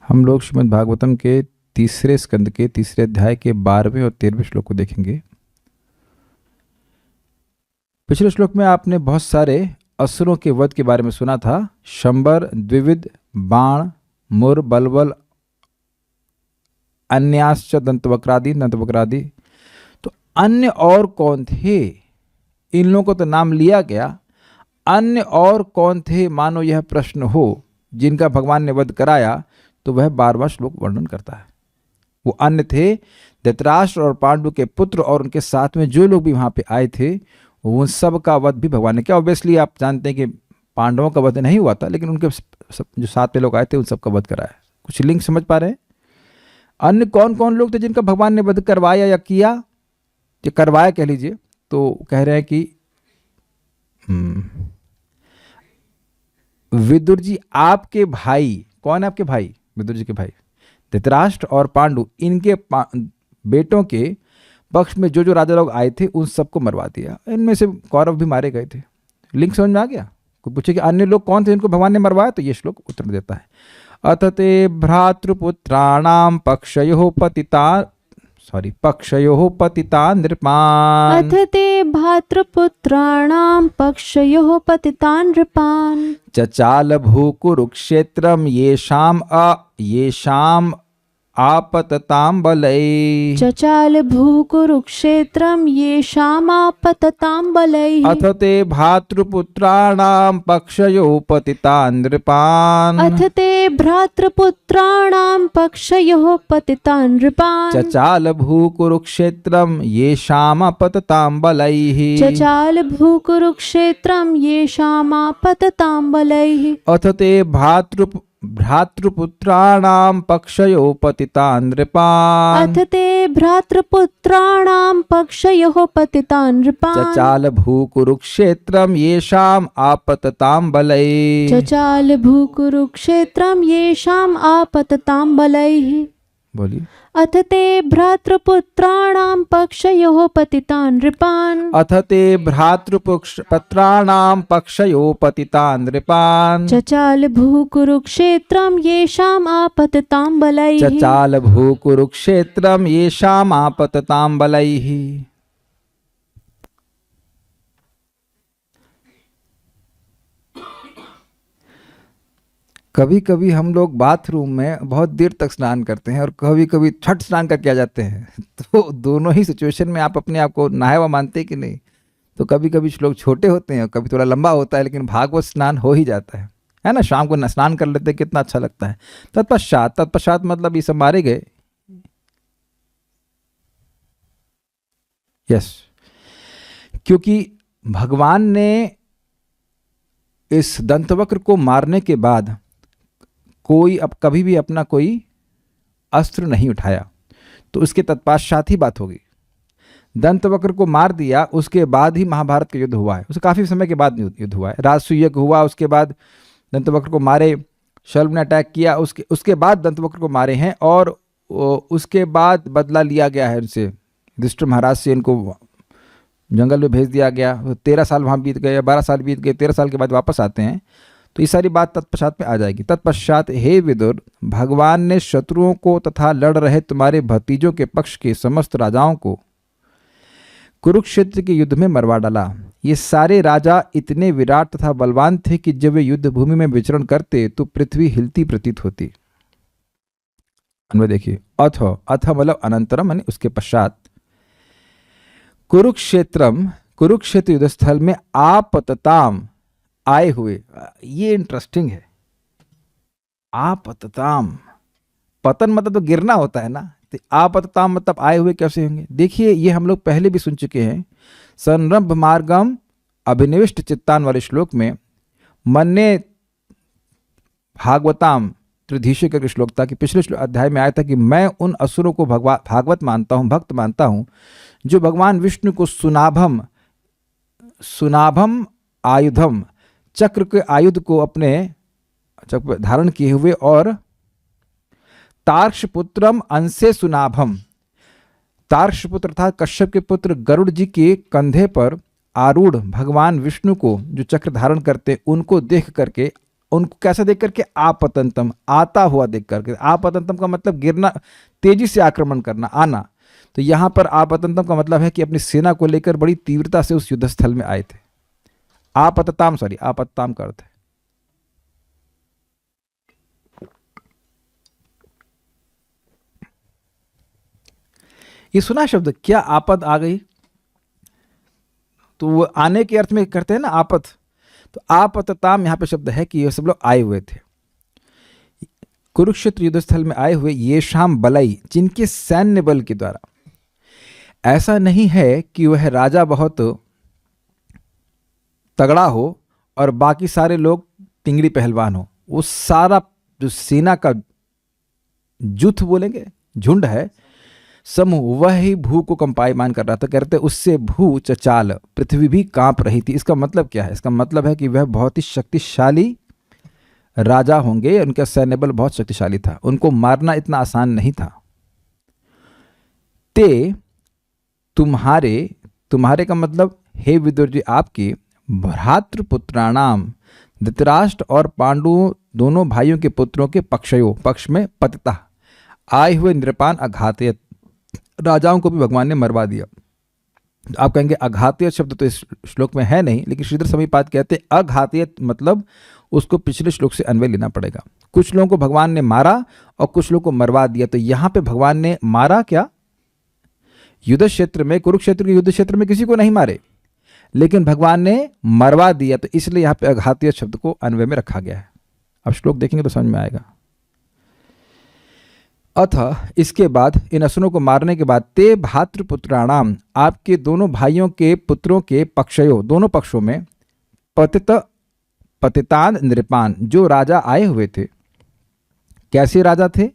हम लोग श्रीमद् भागवतम के तीसरे स्कंद के तीसरे अध्याय के 12वें और 13वें श्लोक को देखेंगे। पिछले श्लोक में आपने बहुत सारे असुरों के वध के बारे में सुना था। शंबर, द्विविद, बाण, मुर, बलबल, अन्याश्च, दंतवक्रादि। तो अन्य और कौन थे? इन लोगों को तो नाम लिया गया, अन्य और कौन थे मानो यह प्रश्न हो जिनका भगवान ने वध कराया, तो वह 12वां श्लोक वर्णन करता है। वो अन्य थे धृतराष्ट्र और पांडु के पुत्र और उनके साथ में जो लोग भी वहां पे आए थे, उन सब का वध भी भगवान ने किया। ऑब्वियसली आप जानते हैं कि पांडवों का वध नहीं हुआ था, लेकिन उनके जो साथ में लोग आए थे उन सब का वध कराया। कुछ लिंक समझ पा रहे हैं? अन्य कौन कौन लोग थे जिनका भगवान ने वध करवाया या किया, या करवाया कह लीजिए। तो कह रहे हैं कि विदुर जी आपके भाई, कौन है आपके भाई? विदुर जी के भाई धृतराष्ट्र और पांडु, इनके बेटों के पक्ष में जो जो राजा लोग आए थे उन सबको मरवा दिया। इनमें से कौरव भी मारे गए थे। लिंक समझ में आ गया? कोई पूछे कि अन्य लोग कौन थे इनको भगवान ने मरवाया, तो ये श्लोक उत्तर देता है। अथ ते भ्रातृपुत्राणाम पक्षयोः पतितान् नृपान्। अथ ते भ्रातृपुत्राणां पक्षयोः पतितान् नृपान्। चचाल भूकुरुक्षेत्रम येषाम् आपततां बलैः। चचाल भूकुरुक्षेत्रं येषामापततां बलैः। अथ ते भ्रातृपुत्राणां पक्षयोः पतितान् नृपान्। अथ ते भ्रातृपुत्राणां पक्षयोः पतितान् नृपान्। चचाल भूकुरुक्षेत्रम येषामापततां बलैः। चचाल भूकुरुक्षेत्रं येषामापततां बलैः। अथ ते भ्रातृपुत्राणां पक्षयोः पतितान् नृपान्। अथ ते भ्रातृपुत्राणां पक्षयोः पतितान् नृपान्। चचाल भूकुरुक्षेत्रम येषाम् आपततां बलैः। चचाल भूकुरुक्षेत्रं येषाम् आपततां बलैः। बोलिए। अथ ते भ्रातृपुत्राणां पक्षयोः पतितान् नृपान्। अथ ते भ्रातृपुत्राणां पक्षयोः पतितान् नृपान्। चचाल भूकुरुक्षेत्रं येषाम् आपततां बलैः। चचाल भूकुरुक्षेत्रम येषाम् आपततां बलैः। कभी कभी हम लोग बाथरूम में बहुत देर तक स्नान करते हैं और कभी कभी छठ स्नान करके आ जाते हैं। तो दोनों ही सिचुएशन में आप अपने आप को नहाया हुआ मानते हैं कि नहीं? तो कभी कभी श्लोक छोटे होते हैं और कभी थोड़ा लंबा होता है, लेकिन भागवत स्नान हो ही जाता है ना। शाम को स्नान कर लेते हैं, कितना अच्छा लगता है। तत्पश्चात मतलब ये सब मारे गए। यस, क्योंकि भगवान ने इस दंतवक्र को मारने के बाद कोई अब कभी भी अपना कोई अस्त्र नहीं उठाया, तो उसके तत्पश्चात ही बात होगी। दंतवक्र को मार दिया, उसके बाद ही महाभारत का युद्ध हुआ है। उसके काफ़ी समय के बाद युद्ध हुआ है। राजसूय यज्ञ हुआ, उसके बाद दंतवक्र को मारे, शल्भ ने अटैक किया, उसके बाद दंतवक्र को मारे हैं, और उसके बाद बदला लिया गया है उनसे। युधिष्ठिर महाराज से इनको जंगल में भेज दिया गया। 13 साल वहाँ बीत गए, 12 साल बीत गए, 13 साल के बाद वापस आते हैं। तो ये सारी बात तत्पश्चात में आ जाएगी। तत्पश्चात हे विदुर, भगवान ने शत्रुओं को तथा लड़ रहे तुम्हारे भतीजों के पक्ष के समस्त राजाओं को कुरुक्षेत्र के युद्ध में मरवा डाला। ये सारे राजा इतने विराट तथा बलवान थे कि जब वे युद्ध भूमि में विचरण करते तो पृथ्वी हिलती प्रतीत होती। देखिए, अथ मतलब अनंतरम, यानी उसके पश्चात, कुरुक्षेत्र युद्ध स्थल में आपतताम, आए हुए। ये इंटरेस्टिंग है। आपतताम, पतन मतलब तो गिरना होता है ना, तो आपतताम मतलब आए हुए कैसे होंगे? देखिए, ये हम लोग पहले भी सुन चुके हैं। संरंभ मार्गम अभिनिविष्ट चित्तान वाले श्लोक में मन्ने भागवताम त्रिधीशे करके श्लोक था कि पिछले अध्याय में आया था कि मैं उन असुरों को भागवत मानता हूँ, भक्त मानता हूँ, जो भगवान विष्णु को सुनाभम आयुधम, चक्र के आयुध को अपने चक्र धारण किए हुए, और तार्क्षपुत्रम अंशे सुनाभम, तार्क्षपुत्र था कश्यप के पुत्र, गरुड़ जी के कंधे पर आरूढ़ भगवान विष्णु को जो चक्र धारण करते, उनको देख करके उनको कैसा देख करके? आपतंतम, आता हुआ देख करके। आपतंतम का मतलब गिरना, तेजी से आक्रमण करना, आना। तो यहाँ पर आपतंतम का मतलब है कि अपनी सेना को लेकर बड़ी तीव्रता से उस युद्ध स्थल में आए थे। आपतताम, सॉरी, आपतताम का अर्थ है। ये सुना शब्द क्या? आपद आ गई, तो वो आने के अर्थ में करते हैं ना आपत। तो आपतताम यहाँ पे शब्द है कि ये सब लोग आए हुए थे कुरुक्षेत्र युद्ध स्थल में आए हुए। ये शाम बलई, जिनके सैन्य बल के द्वारा। ऐसा नहीं है कि वह राजा बहुत तगड़ा हो और बाकी सारे लोग टिंगड़ी पहलवान हो। वो सारा जो सेना का जुथ बोलेंगे, झुंड है, समूह, वह ही भू को कंपायमान कर रहा था। कहते उससे भू चचाल, पृथ्वी भी कांप रही थी। इसका मतलब क्या है? इसका मतलब है कि वह बहुत ही शक्तिशाली राजा होंगे, उनका सैन्य बल बहुत शक्तिशाली था, उनको मारना इतना आसान नहीं था। ते तुम्हारे का मतलब हे विदुर जी, आपके भ्रातृपुत्राणाम, धृतराष्ट्र और पांडुओं दोनों भाइयों के पुत्रों के पक्ष में पतिता आए हुए नृपान अघातयत, राजाओं को भी भगवान ने मरवा दिया। आप कहेंगे अघातयत शब्द तो इस श्लोक में है नहीं, लेकिन श्रीधर समीपाद कहते हैं अघातयत मतलब उसको पिछले श्लोक से अन्वय लेना पड़ेगा। कुछ लोगों को भगवान ने मारा और कुछ लोगों को मरवा दिया। तो यहां पे भगवान ने मारा क्या? युद्ध क्षेत्र में, कुरुक्षेत्र के युद्ध क्षेत्र में किसी को नहीं मारे, लेकिन भगवान ने मरवा दिया। तो इसलिए यहां पे अघातयत शब्द को अन्वय में रखा गया है। अब श्लोक देखेंगे तो समझ में आएगा। अथ, इसके बाद, इन असुरों को मारने के बाद, ते भातृपुत्राणाम, आपके दोनों भाइयों के पुत्रों के पक्षयों, दोनों पक्षों में, पतितान नृपान, जो राजा आए हुए थे। कैसे राजा थे?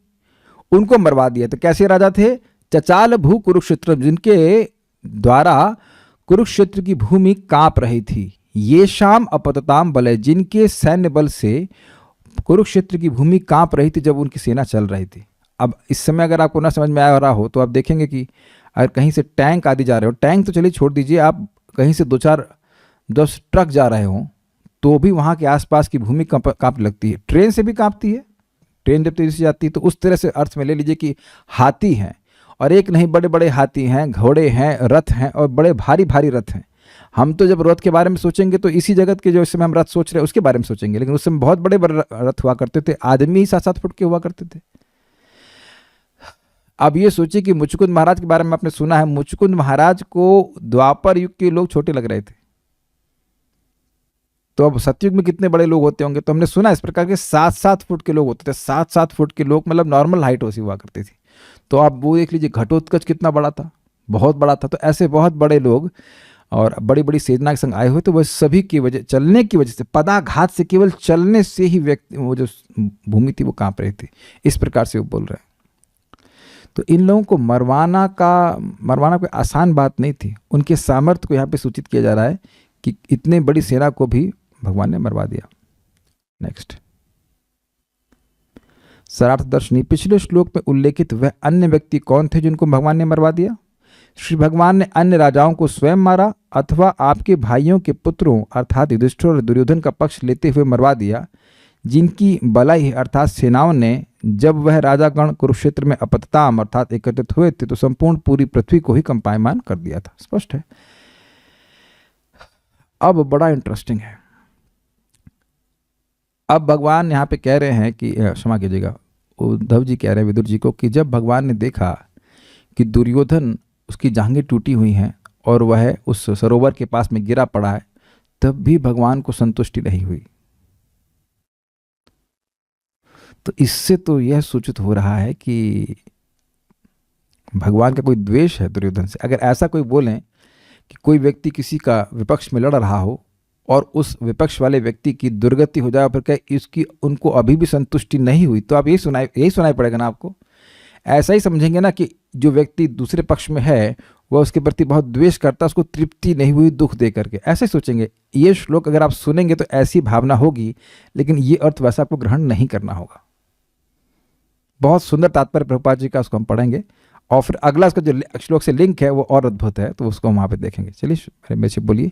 उनको मरवा दिया। तो कैसे राजा थे? चचाल भू कुरुक्षेत्र, जिनके द्वारा कुरुक्षेत्र की भूमि कांप रही थी। ये शाम अपतताम बल, जिनके सैन्य बल से कुरुक्षेत्र की भूमि कांप रही थी जब उनकी सेना चल रही थी। अब इस समय अगर आपको ना समझ में आ रहा हो तो आप देखेंगे कि अगर कहीं से टैंक आदि जा रहे हो, टैंक तो चलिए छोड़ दीजिए, आप कहीं से 2-4-10 ट्रक जा रहे हो तो भी वहाँ के आसपास की भूमि कांप लगती है। ट्रेन से भी कांपती है, ट्रेन जब तेजी से जाती है। तो उस तरह से अर्थ में ले लीजिए कि हाथी हैं, और एक नहीं बड़े बड़े हाथी हैं, घोड़े हैं, रथ हैं, और बड़े भारी भारी रथ हैं। हम तो जब रथ के बारे में सोचेंगे तो इसी जगत के जो इस समय हम रथ सोच रहे हैं उसके बारे में सोचेंगे, लेकिन उस समय बहुत बड़े बड़े रथ हुआ करते थे, आदमी ही 7-7 फुट के हुआ करते थे। अब ये सोचिए कि मुचकुंद महाराज के बारे में आपने सुना है, मुचकुंद महाराज को द्वापर युग के लोग छोटे लग रहे थे, तो अब सतयुग में कितने बड़े लोग होते होंगे? तो हमने सुना इस प्रकार के 7-7 फुट के लोग होते थे। 7-7 फुट के लोग मतलब नॉर्मल हाइट वैसी हुआ करती थी। तो आप वो देख लीजिए घटोत्कच कितना बड़ा था, बहुत बड़ा था। तो ऐसे बहुत बड़े लोग और बड़ी बड़ी सेना के संग आए हुए, तो वह सभी की वजह, चलने की वजह से, पदाघात से, केवल चलने से ही व्यक्ति, वो जो भूमि थी वो कांप रही थी। इस प्रकार से वो बोल रहे हैं। तो इन लोगों को मरवाना कोई आसान बात नहीं थी। उनके सामर्थ्य को यहाँ पे सूचित किया जा रहा है कि इतने बड़ी सेना को भी भगवान ने मरवा दिया। नेक्स्ट, सरार्थ दर्शनी, पिछले श्लोक में उल्लेखित वह अन्य व्यक्ति कौन थे जिनको भगवान ने मरवा दिया? श्री भगवान ने अन्य राजाओं को स्वयं मारा अथवा आपके भाइयों के पुत्रों अर्थात युधिष्ठिर और दुर्योधन का पक्ष लेते हुए मरवा दिया, जिनकी बलाई अर्थात सेनाओं ने, जब वह राजागण कुरुक्षेत्र में अपतताम अर्थात एकत्रित हुए थे तो संपूर्ण पूरी पृथ्वी को ही कंपायमान कर दिया था। स्पष्ट है। अब बड़ा इंटरेस्टिंग है। अब भगवान यहाँ पे कह रहे हैं कि, क्षमा कीजिएगा, उद्धव जी कह रहे हैं विदुर जी को कि जब भगवान ने देखा कि दुर्योधन, उसकी जांघें टूटी हुई हैं और वह उस सरोवर के पास में गिरा पड़ा है, तब भी भगवान को संतुष्टि नहीं हुई। तो इससे तो यह सूचित हो रहा है कि भगवान का कोई द्वेष है दुर्योधन से। अगर ऐसा कोई बोलें कि कोई व्यक्ति किसी का विपक्ष में लड़ रहा हो और उस विपक्ष वाले व्यक्ति की दुर्गति हो जाए, फिर कहे इसकी उनको अभी भी संतुष्टि नहीं हुई, तो आप यही सुनाई पड़ेगा ना आपको। ऐसा ही समझेंगे ना कि जो व्यक्ति दूसरे पक्ष में है वह उसके प्रति बहुत द्वेष करता, उसको तृप्ति नहीं हुई दुख दे करके, ऐसे सोचेंगे। ये श्लोक अगर आप सुनेंगे तो ऐसी भावना होगी, लेकिन ये अर्थ वैसा आपको ग्रहण नहीं करना होगा। बहुत सुंदर तात्पर्य प्रभुपाद जी का, उसको हम पढ़ेंगे, और फिर अगला उसका जो श्लोक से लिंक है वो और अद्भुत है, तो उसको हम वहाँ पे देखेंगे। चलिए मेरे से बोलिए,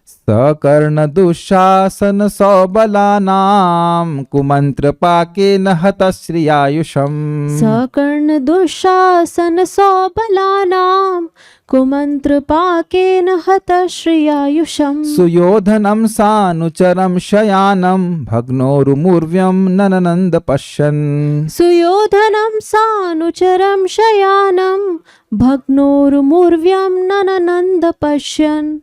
सकर्ण दुःशासन सौबलानां कुमंत्र पाके न हतश्रियायुषम् सकर्ण दुःशासन सौबलानां कुमंत्र पाकेन हतश्रियायुषम् सुयोधनं सानुचरं शयानं भग्नोरुमुर्व्यं नननन्द पश्यन् सुयोधनं सानुचरं शयानं भग्नोर्मुर्व्यं नननन्द पश्यन्।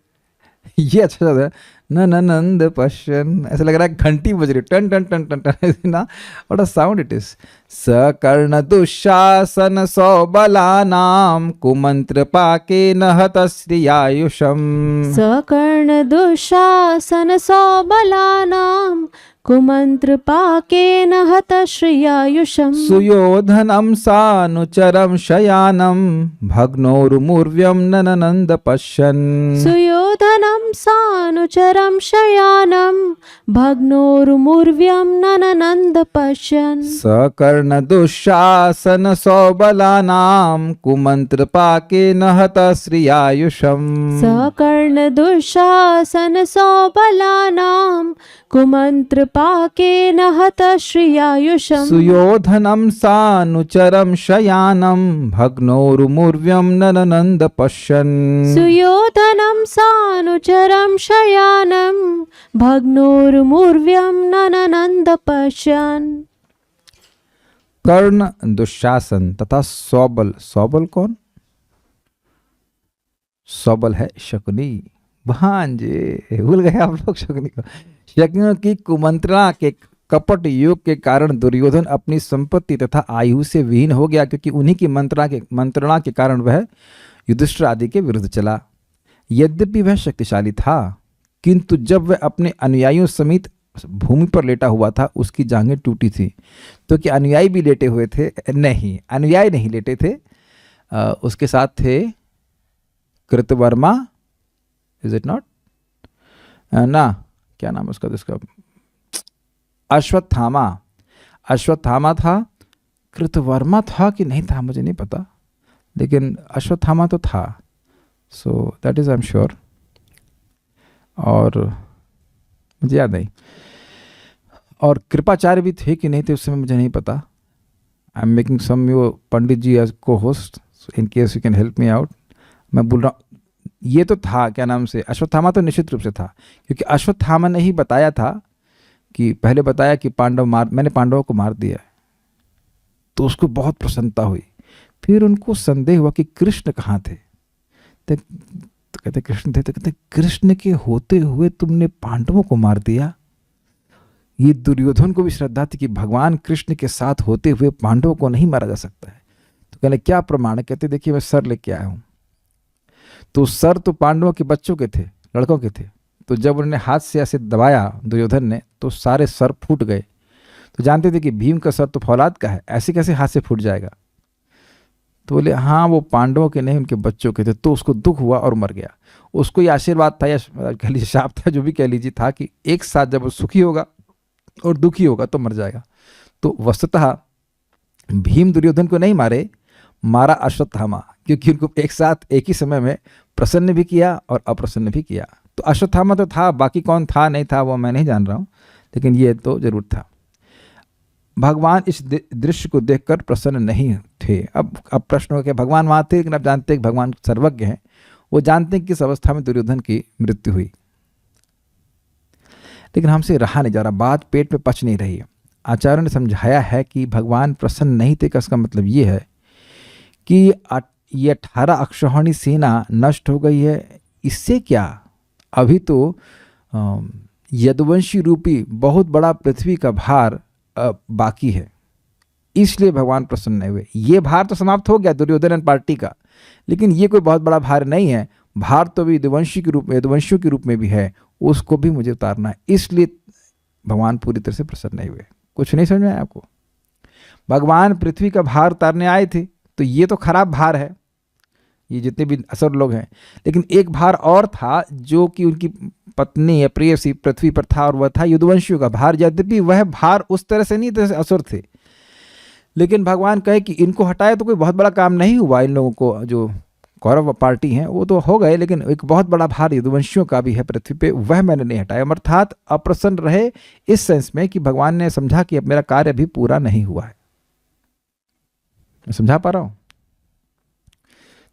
ये अच्छा था, नननन्द पश्यन्, ऐसा लग रहा है घंटी बज रही, टन टन टन टन टन ना, what a sound it is. सकर्ण दुःशासन सौबलानां कुमंत्र पाके न हतश्रियायुषम् सकर्ण दुःशासन सौबलानां कुमंत्र पाकेन हतश्रियायुषम् सुयोधनं सानुचरं शयानं भग्नोरुमुर्व्यं नननन्द पश्यन् सुयोधनं सानुचरं शयानं भग्नोर्मुर्व्यं नननन्द पश्यन्। सकर्ण दुःशासन सौबलानां कुमंत्र पाके न हतश्रियायुषम् सकर्ण दुःशासन सौबलानां कुमंत्र पाकेन हतश्रियायुषम् सुयोधनं सानुचरं शयानं भग्नोरुमुर्व्यं नननन्द पश्यन् सुयोधनं सानुचरं शयानं भग्नोर्मुर्व्यं नननन्द पश्यन्। कर्ण, दुशासन तथा सौबल। सौबल कौन? सौबल है शकुनी। भांजे, भूल गए आप लोग शकुनी को। शकुनियों की कुमंत्रणा के कपट योग के कारण दुर्योधन अपनी संपत्ति तथा आयु से विहीन हो गया, क्योंकि उन्हीं की मंत्रणा के कारण वह युधिष्ठिर आदि के विरुद्ध चला। यद्यपि वह शक्तिशाली था, किंतु जब वह अपने अनुयायियों समेत भूमि पर लेटा हुआ था, उसकी जांघें टूटी थी। तो क्या अनुयायी भी लेटे हुए थे? नहीं, अनुयायी नहीं लेटे थे। उसके साथ थे कृतवर्मा, इज इट नॉट ना, क्या नाम है उसका, अश्वत्थामा। अश्वत्थामा था। कृतवर्मा था कि नहीं था मुझे नहीं पता, लेकिन अश्वत्थामा तो था। So that is I am sure, और मुझे याद नहीं। और कृपाचार्य भी थे कि नहीं थे उस समय मुझे नहीं पता। आई एम मेकिंग सम यू Pandit ji as cohost, in case you can help me out. मैं बोल रहा हूँ ये तो था, क्या नाम से, अश्वत्थामा तो निश्चित रूप से था, क्योंकि अश्वत्थामा ने ही बताया था कि पहले बताया कि मैंने पांडवों को मार दिया है। तो उसको बहुत प्रसन्नता हुई। फिर उनको संदेह हुआ कि कृष्ण कहाँ थे। तो कहते कृष्ण थे। तो कहते कृष्ण के होते हुए तुमने पांडवों को मार दिया। ये दुर्योधन को भी श्रद्धा थी कि भगवान कृष्ण के साथ होते हुए पांडवों को नहीं मारा जा सकता है। तो कहले क्या प्रमाण है? कहते देखिए मैं सर लेके आया हूँ। तो सर तो पांडवों के बच्चों के थे, लड़कों के थे। तो जब उन्होंने हाथ से ऐसे दबाया दुर्योधन ने, तो सारे सर फूट गए। तो जानते थे कि भीम का सर तो फौलाद का है, ऐसे कैसे हाथ से फूट जाएगा। तो बोले हाँ वो पांडवों के नहीं उनके बच्चों के थे। तो उसको दुख हुआ और मर गया। उसको ये आशीर्वाद था या कह लीजिए शाप था, जो भी कह लीजिए, था कि एक साथ जब वो सुखी होगा और दुखी होगा तो मर जाएगा। तो वस्तुतः भीम दुर्योधन को नहीं मारा अश्वत्थामा, क्योंकि उनको एक साथ एक ही समय में प्रसन्न भी किया और अप्रसन्न भी किया। तो अश्वत्थामा तो था, बाकी कौन था नहीं था वो मैं नहीं जान रहा हूँ, लेकिन ये तो जरूर था। भगवान इस दृश्य को देखकर प्रसन्न नहीं थे। अब प्रश्न हो गया, भगवान वहाँ थे, लेकिन अब जानते हैं कि भगवान सर्वज्ञ हैं। वो जानते हैं कि किस अवस्था में दुर्योधन की मृत्यु हुई, लेकिन हमसे रहा नहीं जा रहा, बात पेट में पच नहीं रही। आचार्यों ने समझाया है कि भगवान प्रसन्न नहीं थे, इसका मतलब ये है कि ये 18 अक्षौहिणी सेना नष्ट हो गई है। इससे क्या, अभी तो यदुवंशी रूपी बहुत बड़ा पृथ्वी का भार बाकी है, इसलिए भगवान प्रसन्न नहीं हुए। ये भार तो समाप्त हो गया दुर्योधन पार्टी का, लेकिन ये कोई बहुत बड़ा भार नहीं है। भार तो भी यदुवंशियों के रूप में भी है, उसको भी मुझे उतारना है, इसलिए भगवान पूरी तरह से प्रसन्न नहीं हुए। कुछ नहीं समझ में आया आपको? भगवान पृथ्वी का भार उतारने आए थे, तो ये तो खराब भार है, ये जितने भी असुर लोग हैं। लेकिन एक भार और था जो कि उनकी पत्नी या प्रेयसी पृथ्वी पर था, और वह था यदुवंशियों का भार। यद्यपि वह भार उस तरह से नहीं थे, असुर थे, लेकिन भगवान कहे कि इनको हटाए तो कोई बहुत बड़ा काम नहीं हुआ इन लोगों को जो कौरव पार्टी हैं वो तो हो गए, लेकिन एक बहुत बड़ा भार यदुवंशियों का भी है पृथ्वी पे, वह मैंने नहीं हटाया। अर्थात अप्रसन्न रहे इस सेंस में कि भगवान ने समझा कि अब मेरा कार्य अभी पूरा नहीं हुआ है। मैं समझा पा रहा हूं?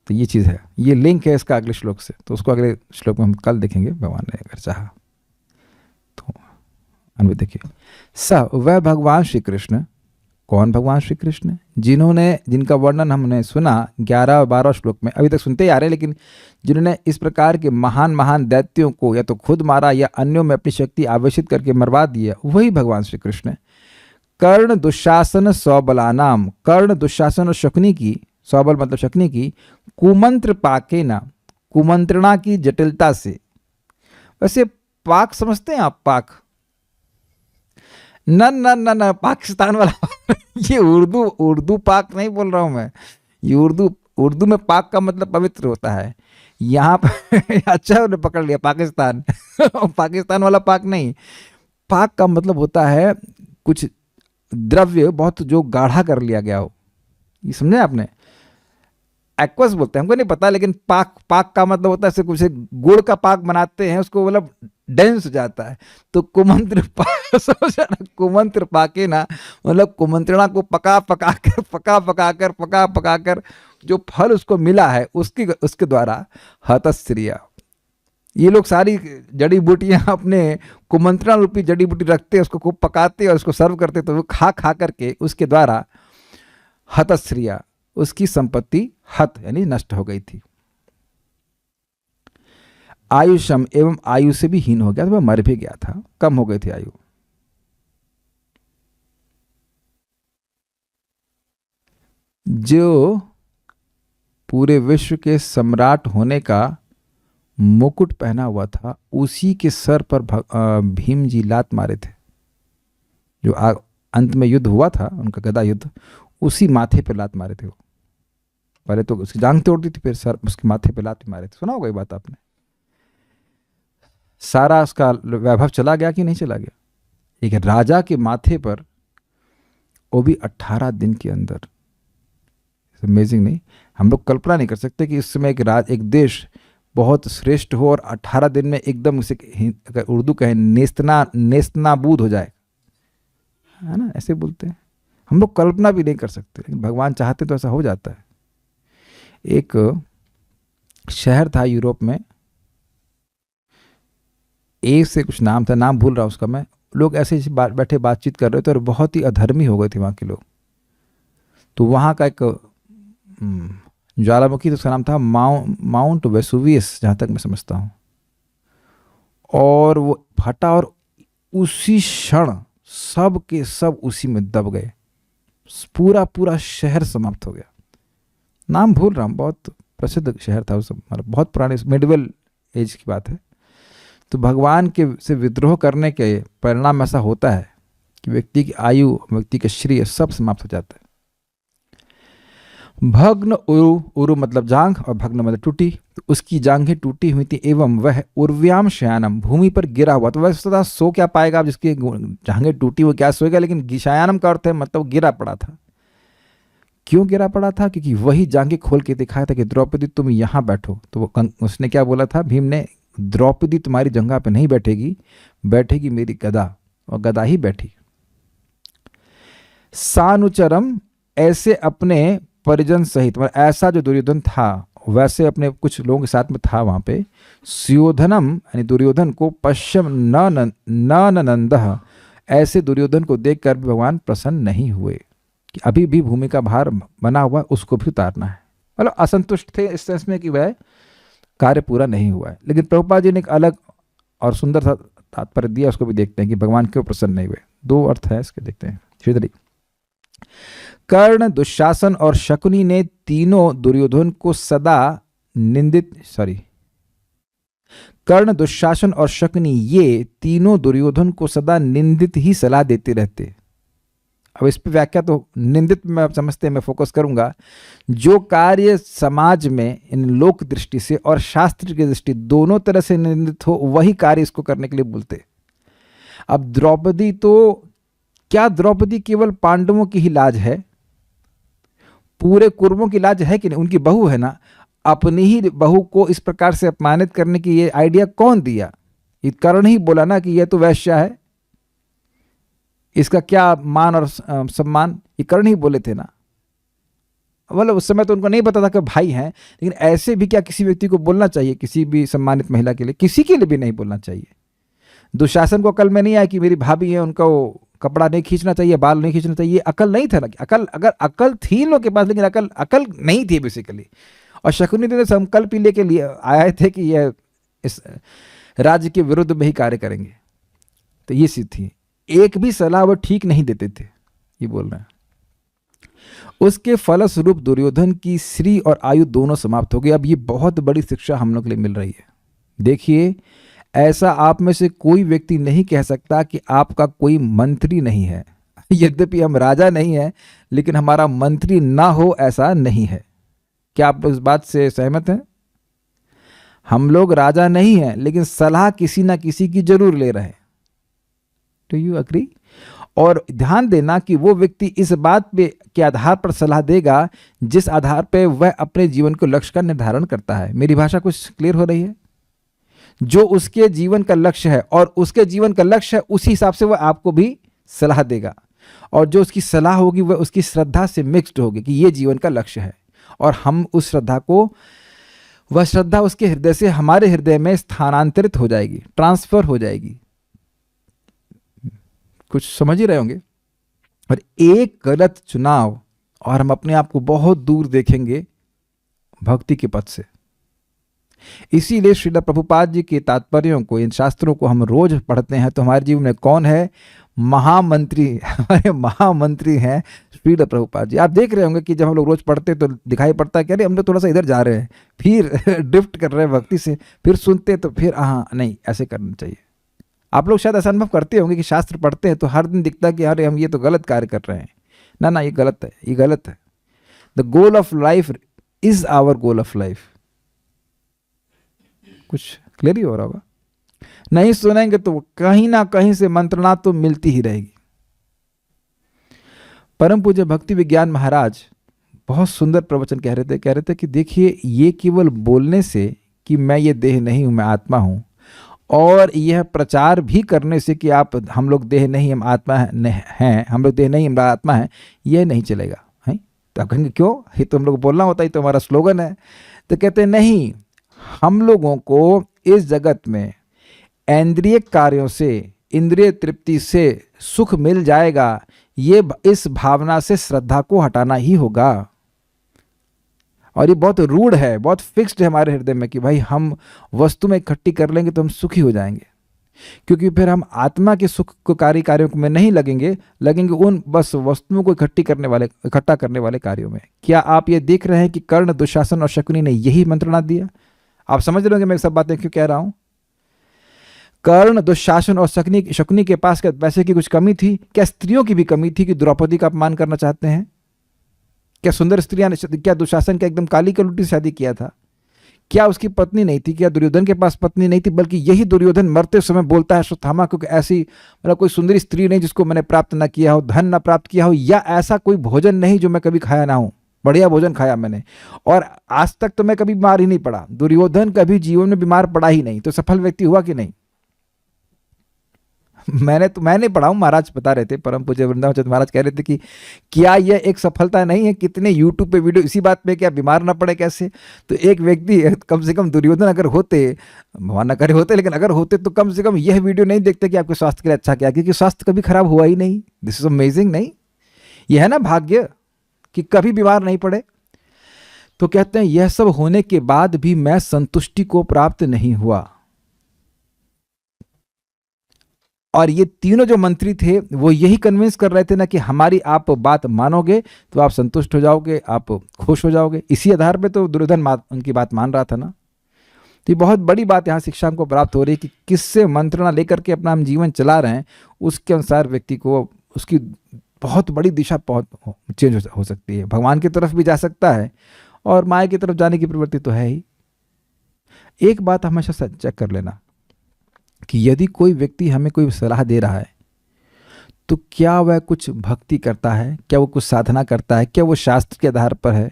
तो ये चीज है, ये लिंक है इसका अगले श्लोक से, तो उसको अगले श्लोक में हम कल देखेंगे भगवान ने अगर चाहा तो। अन्वय देखिए, स वह भगवान श्री कृष्ण, कौन भगवान श्री कृष्ण? जिनका वर्णन हमने सुना 11 और 12 श्लोक में, अभी तक सुनते ही आ रहे हैं, लेकिन जिन्होंने इस प्रकार के महान महान दैत्यों को या तो खुद मारा या अन्यों में अपनी शक्ति आवेशित करके मरवा दिया, वही भगवान श्री कृष्ण है। कर्ण दुशासन सौबलानाम, कर्ण दुशासन और शकुनी की, सौबल मतलब शकुनी की, कुमंत्र पाकेना, कुमंत्रणा की जटिलता से। वैसे पाक समझते हैं आप? पाक न न न न पाकिस्तान वाला ये उर्दू पाक नहीं बोल रहा हूं मैं, ये उर्दू में पाक का मतलब पवित्र होता है। यहाँ पर अच्छा उन्हें पकड़ लिया, पाकिस्तान पाकिस्तान वाला पाक नहीं। पाक का मतलब होता है कुछ द्रव्य बहुत जो गाढ़ा कर लिया गया हो, ये समझे आपने? एक्वस बोलते हैं, हमको नहीं पता, लेकिन पाक का मतलब होता है कुछ गुड़ का पाक बनाते हैं उसको, मतलब डेंस हो जाता है। तो कुमंत्र पाके ना, मतलब कुमंत्रणा को पका पका कर जो फल उसको मिला है उसके द्वारा हतश्रिया। ये लोग सारी जड़ी बूटियां अपने कुमंत्रणा रूपी जड़ी बूटी रखते, उसको खूब पकाते और उसको सर्व करते, तो वो खा करके उसके द्वारा हतश्रिया, उसकी संपत्ति हत यानी नष्ट हो गई थी। आयुषम एवं आयु से भी हीन हो गया था, वह मर भी गया था, कम हो गई थी आयु। जो पूरे विश्व के सम्राट होने का मुकुट पहना हुआ था, उसी के सर पर भीम जी लात मारे थे। जो अंत में युद्ध हुआ था उनका गदा युद्ध, उसी माथे पे लात मारे थे वो। पहले तो उसकी जांघ तोड़ दी थी, फिर सर उसके माथे पे लात मारे थे। सुना होगा ये बात आपने? सारा उसका वैभव चला गया कि नहीं चला गया? एक राजा के माथे पर, वो भी 18 दिन के अंदर। अमेजिंग नहीं? हम लोग कल्पना नहीं कर सकते कि इस समय एक देश बहुत श्रेष्ठ हो और 18 दिन में एकदम उसे, अगर उर्दू कहें, नेस्तनाबूद हो जाए, है ना? ऐसे बोलते हैं। हम लोग कल्पना भी नहीं कर सकते, लेकिन भगवान चाहते तो ऐसा हो जाता है। एक शहर था यूरोप में, ए से कुछ नाम था, नाम भूल रहा उसका मैं। लोग ऐसे बैठे बातचीत कर रहे थे और बहुत ही अधर्मी हो गए थे वहाँ के लोग। तो वहाँ का एक ज्वालामुखी, तो उसका नाम था माउंट वेसुवियस, जहाँ तक मैं समझता हूँ। और वो फटा और उसी क्षण सब के सब उसी में दब गए, पूरा शहर समाप्त हो गया। नाम भूल रहा हूँ, बहुत प्रसिद्ध शहर था उस, मतलब बहुत पुराने मिडवेल एज की बात है। तो भगवान के से विद्रोह करने के परिणाम ऐसा होता है कि व्यक्ति की आयु, व्यक्ति का श्रेय सब समाप्त हो जाता है। भग्न उरु मतलब जांघ, और भग्न मतलब टूटी, तो उसकी जांघें टूटी हुई थी। एवं वह उर्व्याम शयानम, भूमि पर गिरा हुआ। तो वह सो क्या पाएगा आप, जिसकी जांघें टूटी वो क्या सोएगा? लेकिन शयानम का अर्थ है मतलब गिरा पड़ा था। क्यों गिरा पड़ा था? क्योंकि वही जांघें खोल के दिखाया था कि द्रौपदी तुम यहाँ बैठो। तो उसने क्या बोला था भीम ने? द्रौपदी तुम्हारी जंघा पे नहीं बैठेगी, बैठेगी मेरी गदा, और गदा ही बैठी। सानुचरम, ऐसे अपने परिजन सहित, मतलब ऐसा जो दुर्योधन था वैसे अपने कुछ लोगों के साथ में था वहां पे। सुयोधनम यानी दुर्योधन को, पश्चिम न नंदह, ऐसे दुर्योधन को देखकर भी भगवान प्रसन्न नहीं हुए कि अभी भी भूमि का भार बना हुआ, उसको भी उतारना है। मतलब असंतुष्ट थे इस सेंस में कि वह कार्य पूरा नहीं हुआ है। लेकिन प्रभुपाद जी ने एक अलग और सुंदर सा तात्पर्य दिया, उसको भी देखते हैं कि भगवान क्यों प्रसन्न नहीं हुए। 2 अर्थ है इसके, देखते हैं। श्रीधरी, कर्ण, दुशासन और शकुनी ने तीनों दुर्योधन को सदा निंदित, कर्ण, दुशासन और शकुनी, ये तीनों दुर्योधन को सदा निंदित ही सलाह देते रहते। अब इस पर व्याख्या तो निंदित में समझते हैं, मैं फोकस करूंगा। जो कार्य समाज में इन लोक दृष्टि से और शास्त्र की दृष्टि दोनों तरह से निंदित हो, वही कार्य इसको करने के लिए बोलते। अब द्रौपदी, तो क्या द्रौपदी केवल पांडवों की ही लाज है? पूरे कुरुओं की लाज है कि नहीं? उनकी बहू है ना। अपनी ही बहू को इस प्रकार से अपमानित करने की ये आइडिया कौन दिया? ये कर्ण ही बोला ना कि ये तो वैश्या है, इसका क्या मान और सम्मान, ये कर्ण ही बोले थे ना। मतलब उस समय तो उनको नहीं पता था कि भाई हैं, लेकिन ऐसे भी क्या किसी व्यक्ति को बोलना चाहिए? किसी भी सम्मानित महिला के लिए, किसी के लिए भी नहीं बोलना चाहिए। दुशासन को अकल में नहीं आया कि मेरी भाभी है, उनका वो कपड़ा नहीं खींचना चाहिए, बाल नहीं खींचना चाहिए, अकल नहीं था ना। अकल, अगर अकल थी इन लोग के पास, लेकिन अकल नहीं थी बेसिकली। और शकुनी ने संकल्प ही लेके लिए आए थे कि यह इस राज्य के विरुद्ध में ही कार्य करेंगे। तो ये चीज थी, एक भी सलाह वो ठीक नहीं देते थे, ये बोल रहे हैं। उसके फलस्वरूप दुर्योधन की श्री और आयु दोनों समाप्त हो गए। अब ये बहुत बड़ी शिक्षा हम लोग के लिए मिल रही है। देखिए, ऐसा आप में से कोई व्यक्ति नहीं कह सकता कि आपका कोई मंत्री नहीं है। यद्यपि हम राजा नहीं है, लेकिन हमारा मंत्री ना हो ऐसा नहीं है। क्या आप लोग इस बात से सहमत हैं? हम लोग राजा नहीं हैं, लेकिन सलाह किसी ना किसी की जरूर ले रहे हैं। Do you agree? और ध्यान देना कि वो व्यक्ति इस बात पे के आधार पर सलाह देगा जिस आधार पे वह अपने जीवन को लक्ष्य का निर्धारण करता है। मेरी भाषा कुछ क्लियर हो रही है? जो उसके जीवन का लक्ष्य है और उसके जीवन का लक्ष्य है, उसी हिसाब से वह आपको भी सलाह देगा। और जो उसकी सलाह होगी वह उसकी श्रद्धा से मिक्स्ड होगी कि ये जीवन का लक्ष्य है, और हम उस श्रद्धा को, वह श्रद्धा उसके हृदय से हमारे हृदय में स्थानांतरित हो जाएगी, ट्रांसफर हो जाएगी। कुछ समझ ही रहे होंगे। और एक गलत चुनाव और हम अपने आप को बहुत दूर देखेंगे भक्ति के पथ से। इसीलिए श्रील प्रभुपाद जी के तात्पर्यों को, इन शास्त्रों को हम रोज पढ़ते हैं तो हमारे जीवन में कौन है? महामंत्री, हमारे महामंत्री हैं श्रील प्रभुपाद जी। आप देख रहे होंगे कि जब हम लोग रोज पढ़ते हैं तो दिखाई पड़ता है कि अरे हम लोग थोड़ा सा इधर जा रहे हैं, फिर ड्रिफ्ट कर रहे हैं भक्ति से, फिर सुनते तो फिर हाँ नहीं ऐसे करना चाहिए। आप लोग शायद ऐसा अनुभव करते होंगे कि शास्त्र पढ़ते हैं तो हर दिन दिखता है कि अरे हम ये तो गलत कार्य कर रहे हैं। ना ना, ये गलत है, ये गलत है। The goal of life is our goal of life. कुछ क्लियर ही हो रहा होगा। नहीं सुनेंगे तो कहीं ना कहीं से मंत्रणा तो मिलती ही रहेगी। परम पूज्य भक्ति विज्ञान महाराज बहुत सुंदर प्रवचन कह रहे थे कि देखिए, ये केवल बोलने से कि मैं ये देह नहीं हूं, मैं आत्मा हूं, और यह प्रचार भी करने से कि आप, हम लोग देह नहीं हम आत्मा हैं, हम लोग देह नहीं हम आत्मा हैं, यह नहीं चलेगा। है तो आप कहेंगे क्यों? ये तो हम लोग बोलना होता है, तो हमारा स्लोगन है। तो कहते हैं नहीं, हम लोगों को इस जगत में इंद्रिय कार्यों से, इंद्रिय तृप्ति से सुख मिल जाएगा, ये इस भावना से श्रद्धा को हटाना ही होगा। और ये बहुत रूढ़ है, बहुत फिक्स्ड है हमारे हृदय में कि भाई हम वस्तु में इकट्ठी कर लेंगे तो हम सुखी हो जाएंगे, क्योंकि फिर हम आत्मा के सुख को कार्यों में नहीं लगेंगे उन बस वस्तुओं को इकट्ठा करने वाले कार्यों में। क्या आप ये देख रहे हैं कि कर्ण, दुशासन और शकुनी ने यही मंत्रणा दिया? आप समझ रहे होंगे मैं सब बातें क्यों कह रहा हूं। कर्ण, दुशासन और शकुनी के पास क्या पैसे की कुछ कमी थी? क्या स्त्रियों की भी कमी थी कि द्रौपदी का अपमान करना चाहते हैं? क्या सुंदर स्त्रियां ने, क्या दुशासन का एकदम काली कलूटी शादी किया था? क्या उसकी पत्नी नहीं थी? क्या दुर्योधन के पास पत्नी नहीं थी? बल्कि यही दुर्योधन मरते समय बोलता है अश्वत्थामा को कि ऐसी, मतलब कोई सुंदरी स्त्री नहीं जिसको मैंने प्राप्त ना किया हो, धन ना प्राप्त किया हो, या ऐसा कोई भोजन नहीं जो मैं कभी खाया ना हूं, बढ़िया भोजन खाया मैंने, और आज तक तो मैं कभी बीमार ही नहीं पड़ा। दुर्योधन कभी जीवन में बीमार पड़ा ही नहीं, तो सफल व्यक्ति हुआ कि नहीं? मैंने पढ़ा हूं, महाराज बता रहे थे, परम पूज्य वृंदावन चंद्र महाराज कह रहे थे कि क्या यह एक सफलता नहीं है? कितने यूट्यूब पे वीडियो इसी बात पे, क्या बीमार ना पड़े कैसे? तो एक व्यक्ति, कम से कम दुर्योधन अगर होते, भगवान ना करे होते, लेकिन अगर होते तो कम से कम यह वीडियो नहीं देखते कि आपके स्वास्थ्य के लिए अच्छा क्या, क्योंकि स्वास्थ्य कभी खराब हुआ ही नहीं। This is amazing. नहीं, यह है ना भाग्य कि कभी बीमार नहीं पड़े। तो कहते हैं यह सब होने के बाद भी मैं संतुष्टि को प्राप्त नहीं हुआ। और ये तीनों जो मंत्री थे वो यही कन्विंस कर रहे थे ना कि हमारी आप बात मानोगे तो आप संतुष्ट हो जाओगे, आप खुश हो जाओगे। इसी आधार पे तो दुर्योधन उनकी बात मान रहा था ना। तो ये बहुत बड़ी बात यहाँ शिक्षा को प्राप्त हो रही है कि किससे मंत्रणा लेकर के अपना हम जीवन चला रहे हैं, उसके अनुसार व्यक्ति को उसकी बहुत बड़ी दिशा चेंज हो सकती है। भगवान की तरफ भी जा सकता है और माया की तरफ जाने की प्रवृत्ति तो है ही। एक बात हमेशा चेक कर लेना कि यदि कोई व्यक्ति हमें कोई सलाह दे रहा है तो क्या वह कुछ भक्ति करता है, क्या वो कुछ साधना करता है, क्या वो शास्त्र के आधार पर है,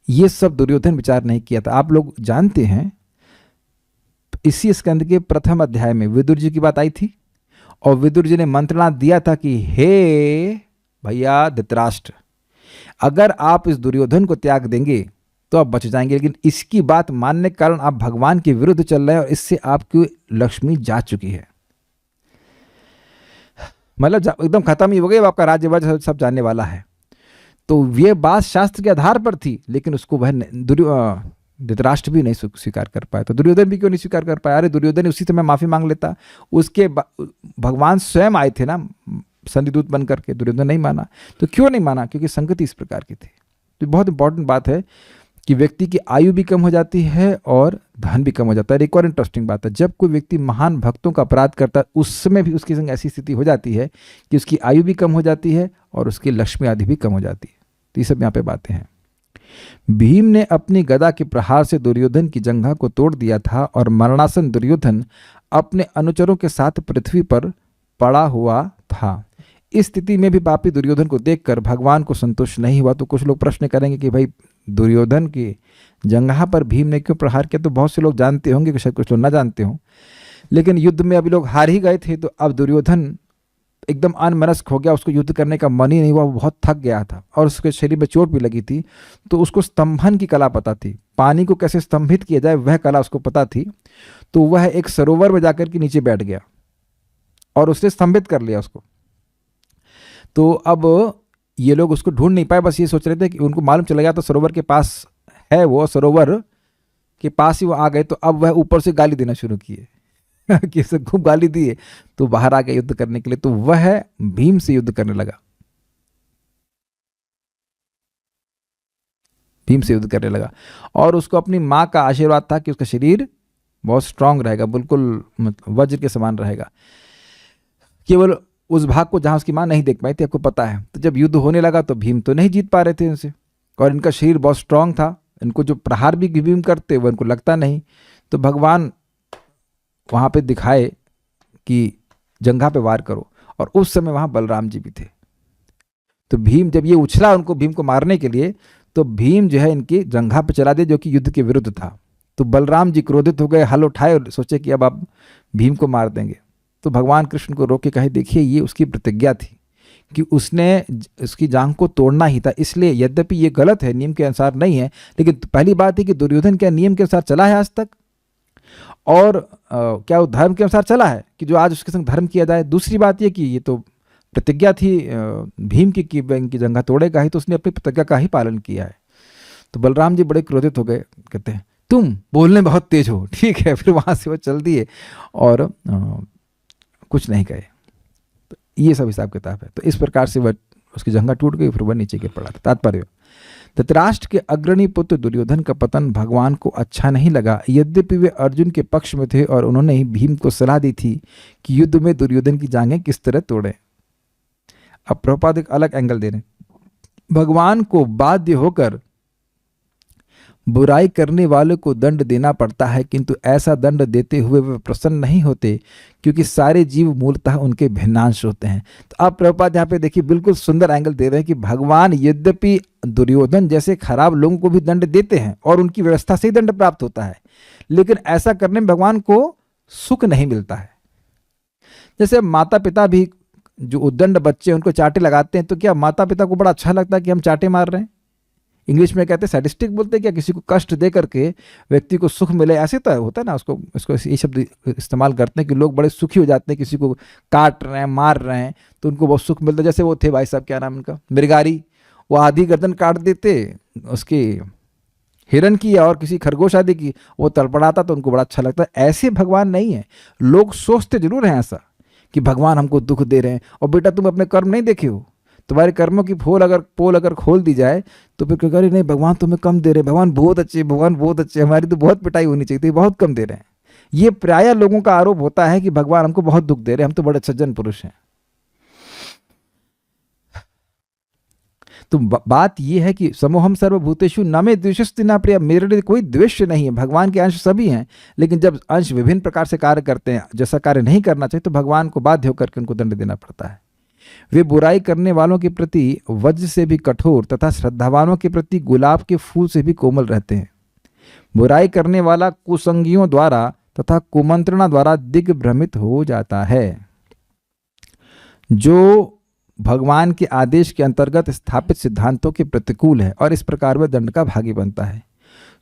ये सब दुर्योधन विचार नहीं किया था। आप लोग जानते हैं इसी स्कंद के प्रथम अध्याय में विदुर जी की बात आई थी और विदुर जी ने मंत्रणा दिया था कि हे भैया धृतराष्ट्र, अगर आप इस दुर्योधन को त्याग देंगे तो आप बच जाएंगे, लेकिन इसकी बात मानने के कारण आप भगवान के विरुद्ध चल रहे हैं और इससे आपकी लक्ष्मी जा चुकी है। मतलब एकदम खत्म ही हो गई, आपका राज्य वज सब जानने वाला है। तो ये बात शास्त्र के आधार पर थी, लेकिन उसको वह धृतराष्ट्र भी नहीं स्वीकार कर पाया। तो दुर्योधन भी क्यों नहीं स्वीकार कर पाया? अरे दुर्योधन उसी समय माफी मांग लेता। उसके भगवान स्वयं आए थे ना संधिदूत बन करके, दुर्योधन नहीं माना। तो क्यों नहीं माना? क्योंकि संगति इस प्रकार की थी। तो बहुत इंपॉर्टेंट बात है कि व्यक्ति की आयु भी कम हो जाती है और धन भी कम हो जाता है। एक और इंटरेस्टिंग बात है, जब कोई व्यक्ति महान भक्तों का अपराध करता है उस समय भी उसके संग ऐसी स्थिति हो जाती है कि उसकी आयु भी कम हो जाती है और उसकी लक्ष्मी आदि भी कम हो जाती है। तो ये सब यहाँ पे बातें हैं। भीम ने अपनी गदा के प्रहार से दुर्योधन की जंघा को तोड़ दिया था और मरणासन दुर्योधन अपने अनुचरों के साथ पृथ्वी पर पड़ा हुआ था। इस स्थिति में भी पापी दुर्योधन को देखकर भगवान को संतोष नहीं हुआ। तो कुछ लोग प्रश्न करेंगे कि भाई दुर्योधन की जंघा पर भीम ने क्यों प्रहार किया? तो बहुत से लोग जानते होंगे, शायद कुछ लोग ना जानते हों, लेकिन युद्ध में अभी लोग हार ही गए थे। तो अब दुर्योधन एकदम अनमनस्क हो गया, उसको युद्ध करने का मन ही नहीं हुआ, वो बहुत थक गया था और उसके शरीर में चोट भी लगी थी। तो उसको स्तंभन की कला पता थी, पानी को कैसे स्तंभित किया जाए वह कला उसको पता थी। तो वह एक सरोवर में जाकर के नीचे बैठ गया और उसने स्तंभित कर लिया उसको। तो अब ये लोग उसको ढूंढ नहीं पाए, बस ये सोच रहे थे कि उनको मालूम चला गया तो सरोवर के पास है, वो सरोवर के पास ही वो आ गए। तो अब वह ऊपर से गाली देना शुरू किए कि इसे खूब गाली दिए। तो बाहर आ गए युद्ध करने के लिए। तो वह भीम से युद्ध करने लगा, भीम से युद्ध करने लगा और उसको अपनी माँ का आशीर्वाद था कि उसका शरीर बहुत स्ट्रांग रहेगा, बिल्कुल वज्र के समान रहेगा। केवल उस भाग को जहां उसकी माँ नहीं देख पाई थी, आपको पता है। तो जब युद्ध होने लगा तो भीम तो नहीं जीत पा रहे थे उनसे और इनका शरीर बहुत स्ट्रांग था, इनको जो प्रहार भी भीम करते वो इनको लगता नहीं। तो भगवान वहाँ पे दिखाए कि जंघा पे वार करो और उस समय वहाँ बलराम जी भी थे। तो भीम जब ये उछला उनको भीम को मारने के लिए, तो भीम जो है इनकी जंघा पे चला दे, जो कि युद्ध के विरुद्ध था। तो बलराम जी क्रोधित हो गए, हल उठाए और सोचे कि अब आप भीम को मार देंगे। तो भगवान कृष्ण को रोक के कहे देखिए ये उसकी प्रतिज्ञा थी कि उसने उसकी जांघ को तोड़ना ही था। इसलिए यद्यपि ये गलत है, नियम के अनुसार नहीं है, लेकिन पहली बात है कि दुर्योधन क्या नियम के अनुसार चला है आज तक? और क्या वो धर्म के अनुसार चला है कि जो आज उसके संग धर्म किया जाए? दूसरी बात ये कि ये तो प्रतिज्ञा थी भीम की कि वह इनकी जंघा तोड़ेगा ही, तो उसने अपनी प्रतिज्ञा का ही पालन किया है। तो बलराम जी बड़े क्रोधित हो गए, कहते हैं तुम बोलने बहुत तेज हो, ठीक है। फिर वहाँ से वो चल दिए और कुछ नहीं कहे। तो ये सब हिसाब किताब है। तो इस प्रकार से वह उसकी जंघा टूट गई, फिर वह नीचे गिर पड़ा था। तात्पर्य, धृतराष्ट्र के अग्रणी पुत्र दुर्योधन का पतन भगवान को अच्छा नहीं लगा। यद्यपि वे अर्जुन के पक्ष में थे और उन्होंने ही भीम को सलाह दी थी कि युद्ध में दुर्योधन की जांघें किस तरह तोड़ें। अब प्रभुपाद एक अलग एंगल दे रहे हैं। भगवान को बाध्य होकर बुराई करने वालों को दंड देना पड़ता है, किंतु ऐसा दंड देते हुए वे प्रसन्न नहीं होते, क्योंकि सारे जीव मूलतः उनके भिन्नांश होते हैं। तो अब प्रभुपाद यहाँ पे देखिए बिल्कुल सुंदर एंगल दे रहे हैं कि भगवान यद्यपि दुर्योधन जैसे खराब लोगों को भी दंड देते हैं और उनकी व्यवस्था से ही दंड प्राप्त होता है, लेकिन ऐसा करने में भगवान को सुख नहीं मिलता है। जैसे माता पिता भी जो उद्दंड बच्चे उनको चाटे लगाते हैं, तो क्या माता पिता को बड़ा अच्छा लगता है कि हम चाटे मार रहे हैं? इंग्लिश में कहते हैं सैडिस्टिक बोलते हैं, क्या किसी को कष्ट दे करके व्यक्ति को सुख मिले, ऐसे तो होता है ना। उसको ये शब्द इस्तेमाल करते हैं कि लोग बड़े सुखी हो जाते हैं, किसी को काट रहे हैं मार रहे हैं तो उनको बहुत सुख मिलता है। जैसे वो थे भाई साहब, क्या नाम उनका, मृगारी, वो आधी गर्दन काट देते उसकी हिरन की और किसी खरगोश आदि की, वो तड़पड़ाता तो उनको बड़ा अच्छा लगता है। ऐसे भगवान नहीं है। लोग सोचते जरूर हैं ऐसा कि भगवान हमको दुख दे रहे हैं, और बेटा तुम अपने कर्म नहीं देखे हो, तुम्हारे कर्मों की पोल अगर खोल दी जाए तो फिर कह रहे नहीं भगवान तुम्हें कम दे रहे हैं, भगवान बहुत अच्छे, भगवान बहुत अच्छे, हमारी तो बहुत पिटाई होनी चाहिए थी, बहुत कम दे रहे हैं। ये प्रायः लोगों का आरोप होता है कि भगवान हमको बहुत दुख दे रहे हैं, हम तो बड़े सज्जन पुरुष हैं। तो बात यह है कि समोहम सर्वभूतेषु न मे द्वेषस्ति न प्रिय, मेरे लिए कोई द्वेष नहीं है। भगवान के अंश सभी हैं, लेकिन जब अंश विभिन्न प्रकार से कार्य करते हैं, जैसा कार्य नहीं करना चाहिए, तो भगवान को बाध्य होकर के उनको दंड देना पड़ता है। वे बुराई करने वालों के प्रति वज्र से भी कठोर तथा श्रद्धावानों के प्रति गुलाब के फूल से भी कोमल रहते हैं। बुराई करने वाला कुसंगियों द्वारा तथा कुमंत्रणा द्वारा दिग्भ्रमित हो जाता है। जो भगवान के आदेश के अंतर्गत स्थापित सिद्धांतों के प्रतिकूल है और इस प्रकार वह दंड का भागी बनता है।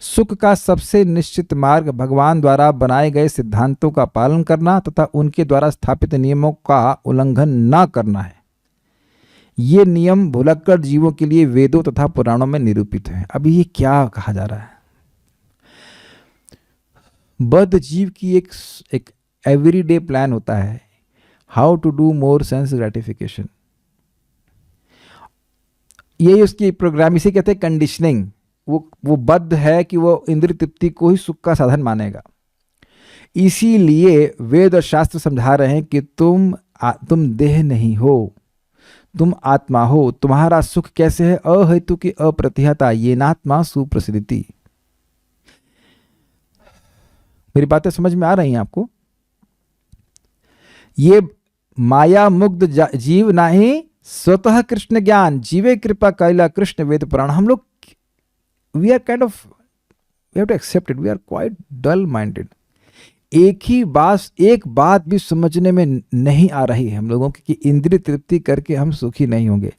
सुख का सबसे निश्चित मार्ग भगवान द्वारा बनाए गए सिद्धांतों का पालन करना तथा उनके द्वारा स्थापित नियमों का उल्लंघन न करना है। ये नियम भुलक्कड़ जीवों के लिए वेदों तथा पुराणों में निरूपित हैं। अभी ये क्या कहा जा रहा है? बद्ध जीव की एक एवरीडे प्लान होता है, how to do more sense gratification. यही उसकी प्रोग्राम, इसे कहते हैं कंडीशनिंग। वो बद्ध है कि वो इंद्रिय तृप्ति को ही सुख का साधन मानेगा। इसीलिए वेद और शास्त्र समझा रहे हैं कि तुम देह नहीं हो, तुम आत्मा हो। तुम्हारा सुख कैसे है? अहेतु की अप्रतिहता ये नात्मा सुप्रसिद्धि। मेरी बातें समझ में आ रही हैं आपको? ये माया मुग्ध जीव नहीं, स्वतः कृष्ण ज्ञान जीवे कृपा कैला कृष्ण वेद पुराण। हम लोग we are kind of we have to accept it, we are quite dull minded. एक बात भी समझने में नहीं आ रही है हम लोगों की कि इंद्रिय तृप्ति करके हम सुखी नहीं होंगे।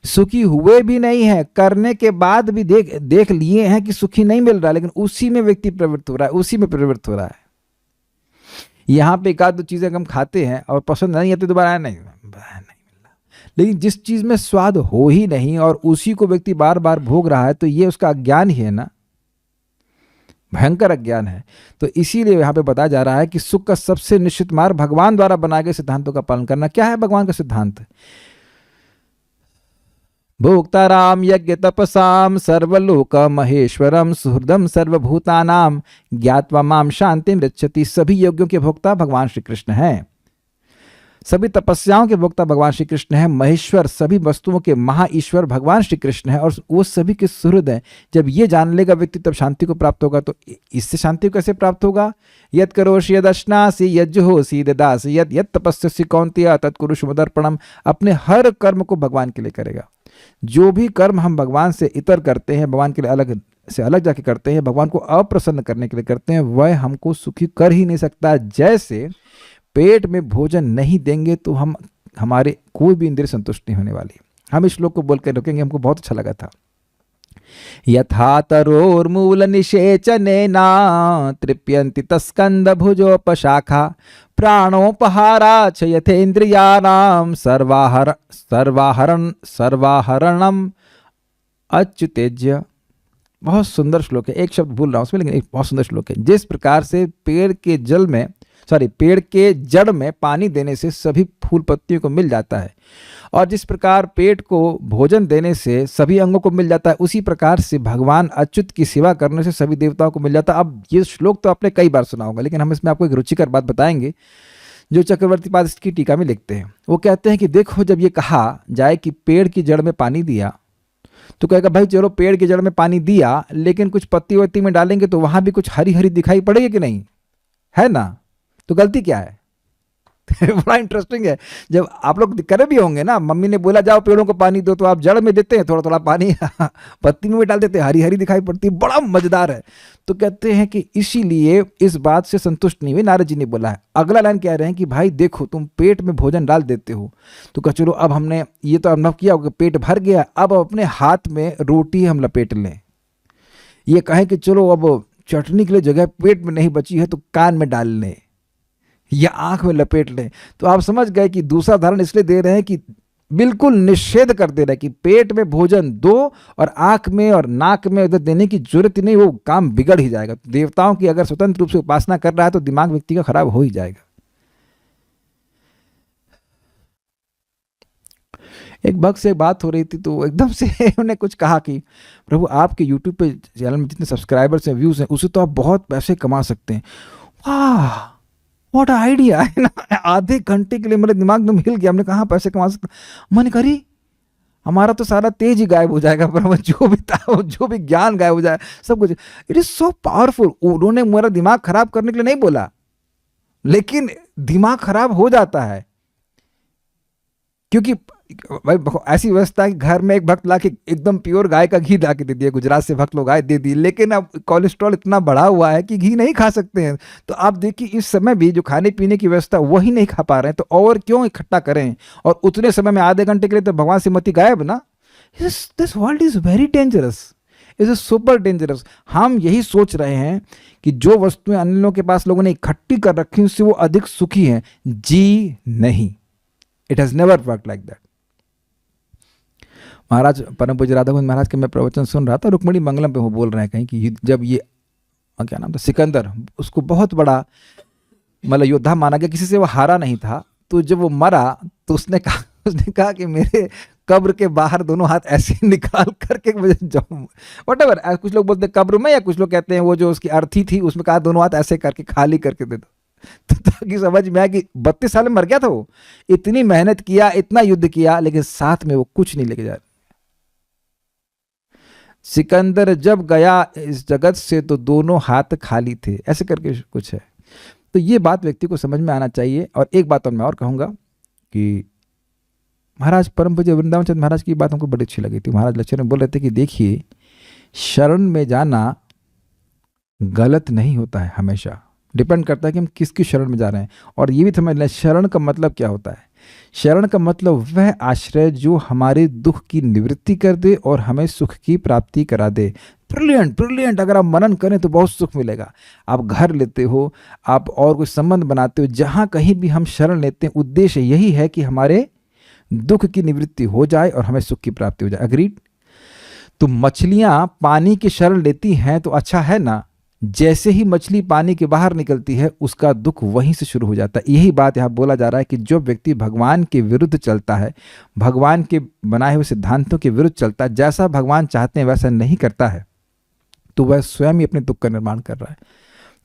सुखी हुए भी नहीं है, करने के बाद भी देख लिए हैं कि सुखी नहीं मिल रहा, लेकिन उसी में व्यक्ति प्रवृत्त हो रहा है, उसी में प्रवृत्त हो रहा है। यहाँ पे एक आध दो चीज़ें हम खाते हैं और पसंद नहीं आती, दोबारा नहीं मिल रहा, लेकिन जिस चीज़ में स्वाद हो ही नहीं और उसी को व्यक्ति बार बार भोग रहा है, तो ये उसका अज्ञान ही है ना, भयंकर अज्ञान है। तो इसीलिए यहाँ पे बताया जा रहा है कि सुख का सबसे निश्चित मार्ग भगवान द्वारा बनाए गए सिद्धांतों का पालन करना। क्या है भगवान का सिद्धांत? भोक्ताराम यज्ञ तपसाम सर्वलोक महेश्वरम सुहृदम सर्वभूतानाम ज्ञात्वा माम शांतिम रक्षति। सभी यज्ञों के भोक्ता भगवान श्री कृष्ण हैं, सभी तपस्याओं के भोक्ता भगवान श्री कृष्ण है। महेश्वर, सभी वस्तुओं के महा ईश्वर भगवान श्री कृष्ण है और वो सभी के सुहृद हैं। जब ये जान लेगा व्यक्ति तब शांति को प्राप्त होगा। तो इससे शांति कैसे प्राप्त होगा? यद करोषि यद अश्नासि यद जुहोसि ददासि यद यद तपस्यसि कौन्तेय तत्कुरुषु मदर्पणम। अपने हर कर्म को भगवान के लिए करेगा। जो भी कर्म हम भगवान से इतर करते हैं, भगवान के लिए अलग जाके करते हैं, भगवान को अप्रसन्न करने के लिए करते हैं, वह हमको सुखी कर ही नहीं सकता। जैसे पेट में भोजन नहीं देंगे तो हमारे कोई भी इंद्रिय संतुष्ट नहीं होने वाली। हम इस श्लोक को बोल कर रुकेंगे, हमको बहुत अच्छा लगा था। यथा तरोर्मूल निषेचनेन तृप्यन्ति तस्कंद भुजोपशाखा प्राणोपहारा च यथेन्द्रियाणां सर्वाहरणम अच्युतेज्य। बहुत सुंदर श्लोक है, एक शब्द भूल रहा हूँ उसमें, लेकिन एक बहुत सुंदर श्लोक है। जिस प्रकार से पेड़ के जड़ में पानी देने से सभी फूल पत्तियों को मिल जाता है और जिस प्रकार पेट को भोजन देने से सभी अंगों को मिल जाता है, उसी प्रकार से भगवान अच्युत की सेवा करने से सभी देवताओं को मिल जाता है। अब ये श्लोक तो आपने कई बार सुना होगा, लेकिन हम इसमें आपको एक रुचिकर बात बताएंगे जो चक्रवर्ती पाद की टीका में लिखते हैं। वो कहते हैं कि देखो, जब ये कहा जाए कि पेड़ की जड़ में पानी दिया, तो कहेगा भाई चलो पेड़ की जड़ में पानी दिया, लेकिन कुछ पत्ती वत्ती में डालेंगे तो वहां भी कुछ हरी हरी दिखाई पड़ेगी कि नहीं, है ना? तो गलती क्या है? बड़ा इंटरेस्टिंग है। जब आप लोग करे भी होंगे ना, मम्मी ने बोला जाओ पेड़ों को पानी दो, तो आप जड़ में देते हैं थोड़ा थोड़ा पानी पत्ती में भी डाल देते हैं, हरी हरी दिखाई पड़ती है, बड़ा मजेदार है। तो कहते हैं कि इसीलिए इस बात से संतुष्ट नहीं हुए, नारद जी ने बोला है। अगला लाइन कह रहे हैं कि भाई देखो, तुम पेट में भोजन डाल देते हो, तो कह चलो अब हमने ये तो अनुभव किया होगा, पेट भर गया, अब अपने हाथ में रोटी हम लपेट लें। ये कहें कि चलो अब चटनी के लिए जगह पेट में नहीं बची है तो कान में डाल लें या आंख में लपेट लें। तो आप समझ गए कि दूसरा उदाहरण इसलिए दे रहे हैं कि बिल्कुल निषेध कर दे रहे हैं कि पेट में भोजन दो और आंख में और नाक में उधर देने की जरूरत ही नहीं, वो काम बिगड़ ही जाएगा। तो देवताओं की अगर स्वतंत्र रूप से उपासना कर रहा है तो दिमाग व्यक्ति का खराब हो ही जाएगा। एक भक्त से बात हो रही थी तो एकदम से उन्होंने कुछ कहा कि प्रभु आपके यूट्यूब पे चैनल में जितने सब्सक्राइबर्स हैं, व्यूज हैं, उससे तो आप बहुत पैसे कमा सकते हैं। वाह, व्हाट आइडिया है ना। आधे घंटे के लिए मेरे दिमाग में हिल गया। हमने कहा पैसे कमा सकते, मन करी हमारा तो सारा तेज ही गायब हो जाएगा, पर जो भी था, जो भी ज्ञान गायब हो जाए, सब कुछ। It is so powerful. उन्होंने मेरा दिमाग खराब करने के लिए नहीं बोला, लेकिन दिमाग खराब हो जाता है, क्योंकि भाई ऐसी व्यवस्था है कि घर में एक भक्त ला के एकदम प्योर गाय का घी ला के दे दिया, गुजरात से भक्त लोग आए दे दिए, लेकिन अब कोलेस्ट्रॉल इतना बढ़ा हुआ है कि घी नहीं खा सकते हैं। तो आप देखिए इस समय भी जो खाने पीने की व्यवस्था वही नहीं खा पा रहे हैं, तो और क्यों इकट्ठा करें, और उतने समय में आधे घंटे के लिए तो भगवान से मति गायब ना। This world is very dangerous, is super dangerous. हम यही सोच रहे हैं कि जो वस्तुएं अन्य लोगों के पास लोगों ने इकट्ठी कर रखी उससे वो अधिक सुखी हैं। जी नहीं, it has never work like that. महाराज परम पूज्य राधा गोविंद महाराज के मैं प्रवचन सुन रहा था, रुक्मिणी मंगलम पे वो बोल रहे हैं कहीं कि जब ये क्या नाम था, सिकंदर, उसको बहुत बड़ा मतलब योद्धा माना गया, किसी से वो हारा नहीं था, तो जब वो मरा तो उसने कहा कि मेरे कब्र के बाहर दोनों हाथ ऐसे निकाल करके मुझे जाऊं, वटेवर, कुछ लोग बोलते हैं कब्र में, या कुछ लोग कहते हैं वो जो उसकी अर्थी थी उसमें कहा दोनों हाथ ऐसे करके खाली करके दे दो, तो ताकि समझ में आया कि 32 साल में मर गया था वो, इतनी मेहनत किया, इतना युद्ध किया, लेकिन साथ में वो कुछ नहीं लेके जा रहा। सिकंदर जब गया इस जगत से तो दोनों हाथ खाली थे, ऐसे करके कुछ है। तो ये बात व्यक्ति को समझ में आना चाहिए। और एक बात और मैं और कहूँगा कि महाराज परम पूज्य वृंदावन चंद्र महाराज की बात हमको बड़ी अच्छी लगी थी। महाराज लेक्चर में बोल रहे थे कि देखिए शरण में जाना गलत नहीं होता है, हमेशा डिपेंड करता है कि हम किसकी शरण में जा रहे हैं। और ये भी समझ लें शरण का मतलब क्या होता है। शरण का मतलब वह आश्रय जो हमारे दुख की निवृत्ति कर दे और हमें सुख की प्राप्ति करा दे। ब्रिलियंट ब्रिलियंट, अगर आप मनन करें तो बहुत सुख मिलेगा। आप घर लेते हो, आप और कोई संबंध बनाते हो, जहाँ कहीं भी हम शरण लेते हैं उद्देश्य यही है कि हमारे दुख की निवृत्ति हो जाए और हमें सुख की प्राप्ति हो जाए। अग्रीड। तो मछलियां पानी की शरण लेती हैं तो अच्छा है ना, जैसे ही मछली पानी के बाहर निकलती है उसका दुख वहीं से शुरू हो जाता है। यही बात यहाँ बोला जा रहा है कि जो व्यक्ति भगवान के विरुद्ध चलता है, भगवान के बनाए हुए सिद्धांतों के विरुद्ध चलता है, जैसा भगवान चाहते हैं वैसा नहीं करता है, तो वह स्वयं ही अपने दुख का निर्माण कर रहा है।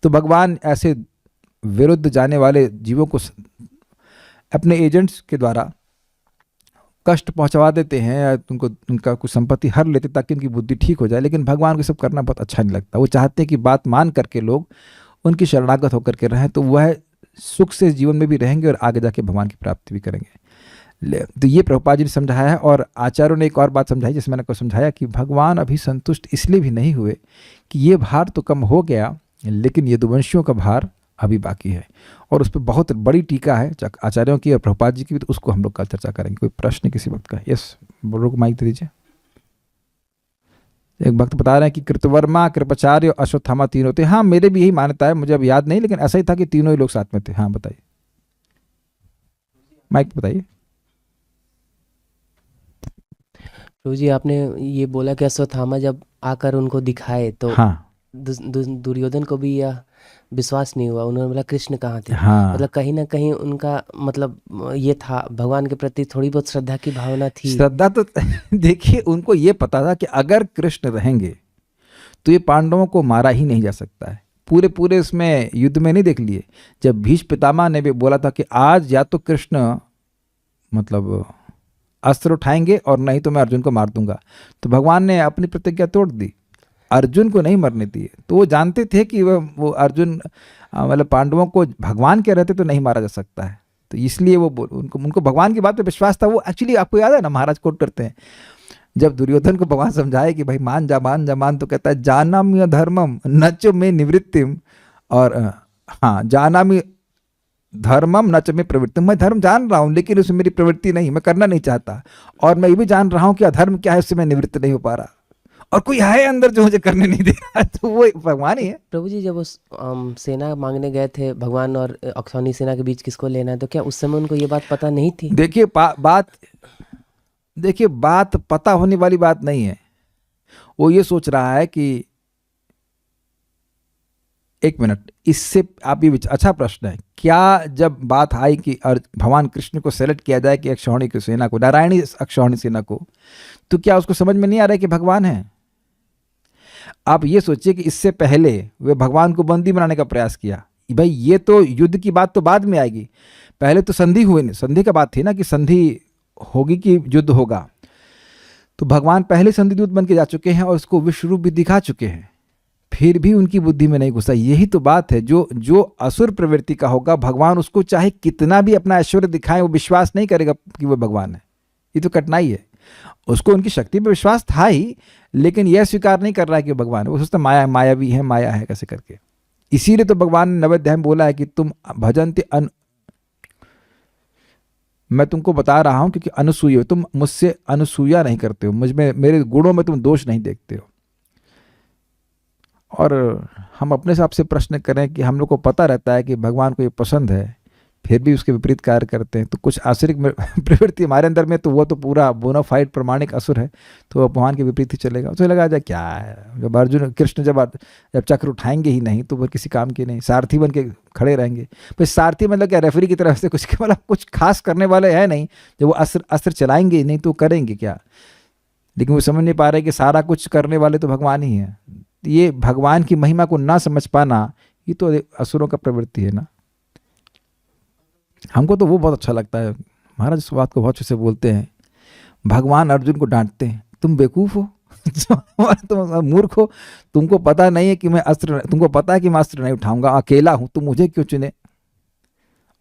तो भगवान ऐसे विरुद्ध जाने वाले जीवों को अपने एजेंट्स के द्वारा कष्ट पहुंचवा देते हैं, या उनको उनका कुछ संपत्ति हर लेते ताकि उनकी बुद्धि ठीक हो जाए। लेकिन भगवान को सब करना बहुत अच्छा नहीं लगता। वो चाहते हैं कि बात मान करके लोग उनकी शरणागत होकर के रहें, तो वह सुख से जीवन में भी रहेंगे और आगे जाके भगवान की प्राप्ति भी करेंगे। तो ये प्रभुपाद जी ने समझाया है। और आचार्यों ने एक और बात समझाई, जैसे मैंने को समझाया कि भगवान अभी संतुष्ट इसलिए भी नहीं हुए कि ये भार तो कम हो गया, लेकिन यदुवंशियों का भार अभी बाकी है। और उस पर बहुत बड़ी टीका है आचार्यों की और प्रभुपाद जी की भी, तो उसको हम लोग कल चर्चा करेंगे। कोई प्रश्न किसी वक्त का? यस, बोलो, माइक दे दीजिए। एक भक्त बता रहे हैं कि कृतवर्मा, कृपाचार्य और अश्वत्थामा तीनों थे। हाँ, मेरे भी यही मान्यता है, मुझे अब याद नहीं, लेकिन ऐसा ही था कि तीनों ही लोग साथ में थे। हाँ बताइए, माइक बताइए। प्रभु जी, आपने ये बोला कि अश्वत्थामा जब आकर उनको दिखाए तो हाँ, दुर्योधन को भी यह विश्वास नहीं हुआ। उन्होंने बोला कृष्ण कहाँ थे। हाँ, मतलब कहीं ना कहीं उनका मतलब ये था, भगवान के प्रति थोड़ी बहुत श्रद्धा की भावना थी। श्रद्धा तो देखिए उनको ये पता था कि अगर कृष्ण रहेंगे तो ये पांडवों को मारा ही नहीं जा सकता है। पूरे उसमें युद्ध में नहीं देख लिए, जब भीष्म पितामह ने भी बोला था कि आज या तो कृष्ण मतलब अस्त्र उठाएंगे और नहीं तो मैं अर्जुन को मार दूंगा, तो भगवान ने अपनी प्रतिज्ञा तोड़ दी, अर्जुन को नहीं मरने दिए। तो वो जानते थे कि वो अर्जुन मतलब पांडवों को भगवान के रहते तो नहीं मारा जा सकता है, तो इसलिए वो उनको भगवान की बात पे विश्वास था। वो एक्चुअली आपको याद है ना, महाराज कोट करते हैं, जब दुर्योधन को भगवान समझाए कि भाई मान जा, तो कहता है जानाम्य धर्मम न च में निवृत्तिम, और हाँ, जानाम्य धर्मम न च में प्रवृत्ति। मैं धर्म जान रहा हूँ लेकिन उसमें मेरी प्रवृत्ति नहीं, मैं करना नहीं चाहता। और मैं ये भी जान रहा हूँ कि अधर्म क्या है, उससे मैं निवृत्त नहीं हो पा रहा, और कोई है अंदर जो मुझे करने नहीं दे रहा, तो वो भगवान ही है। प्रभु जी, जब उस सेना मांगने गए थे भगवान और अक्षौनी सेना के बीच किसको लेना है, तो क्या उस समय उनको ये बात पता नहीं थी? देखिए बात पता होने वाली बात नहीं है। वो ये सोच रहा है कि एक मिनट, इससे आप ये अच्छा प्रश्न है, क्या जब बात आई कि भगवान कृष्ण को सेलेक्ट किया जाए कि अक्षौहिणी की सेना को, नारायणी अक्षौहिणी सेना को, तो क्या उसको समझ में नहीं आ रहा है कि भगवान है? आप ये सोचिए कि इससे पहले वे भगवान को बंदी बनाने का प्रयास किया। भाई ये तो युद्ध की बात तो बाद में आएगी, पहले तो संधि हुई नहीं, संधि का बात थी ना कि संधि होगी कि युद्ध होगा। तो भगवान पहले संधि दूत बन के जा चुके हैं और उसको विश्व रूप भी दिखा चुके हैं, फिर भी उनकी बुद्धि में नहीं घुसा। यही तो बात है, जो असुर प्रवृत्ति का होगा भगवान उसको चाहे कितना भी अपना ऐश्वर्य दिखाए, वो विश्वास नहीं करेगा कि वो भगवान है। ये तो कठिनाई है। उसको उनकी शक्ति पे विश्वास था ही, लेकिन यह स्वीकार नहीं कर रहा है कि भगवान है। वो सोचता माया, मायावी है, माया है कैसे करके। इसीलिए तो भगवान ने 9वें अध्याय में बोला है कि तुम भजन्ति मैं तुमको बता रहा हूं क्योंकि अनुसूय हो, तुम मुझसे अनुसूया नहीं करते हो, मुझ में मेरे गुणों में तुम दोष नहीं देखते हो। और हम अपने से आपसे प्रश्न करें कि हम लोग को पता रहता है कि भगवान को ये पसंद है, फिर भी उसके विपरीत कार्य करते हैं, तो कुछ आसुरिक प्रवृत्ति हमारे अंदर में, तो वो तो पूरा बोनाफाइड प्रमाणिक असुर है, तो वो भगवान के विपरीत ही चलेगा। उसे लगा जाए क्या है, जब अर्जुन कृष्ण जब चक्र उठाएंगे ही नहीं तो वो किसी काम के नहीं, सारथी बन के खड़े रहेंगे। फिर सारथी मतलब क्या, रेफरी की तरफ से कुछ मतलब कुछ खास करने वाले है नहीं, जब वो अस्त्र चलाएंगे ही नहीं तो करेंगे क्या। लेकिन वो समझ नहीं पा रहे कि सारा कुछ करने वाले तो भगवान ही है। ये भगवान की महिमा को ना समझ पाना, ये तो असुरों का प्रवृत्ति है ना। हमको तो वो बहुत अच्छा लगता है, महाराज इस बात को बहुत अच्छे से बोलते हैं। भगवान अर्जुन को डांटते हैं, तुम बेवकूफ हो तुम मूर्ख हो, तुमको पता नहीं है कि मैं तुमको पता है कि मैं अस्त्र नहीं उठाऊंगा, अकेला हूं, तुम मुझे क्यों चुने।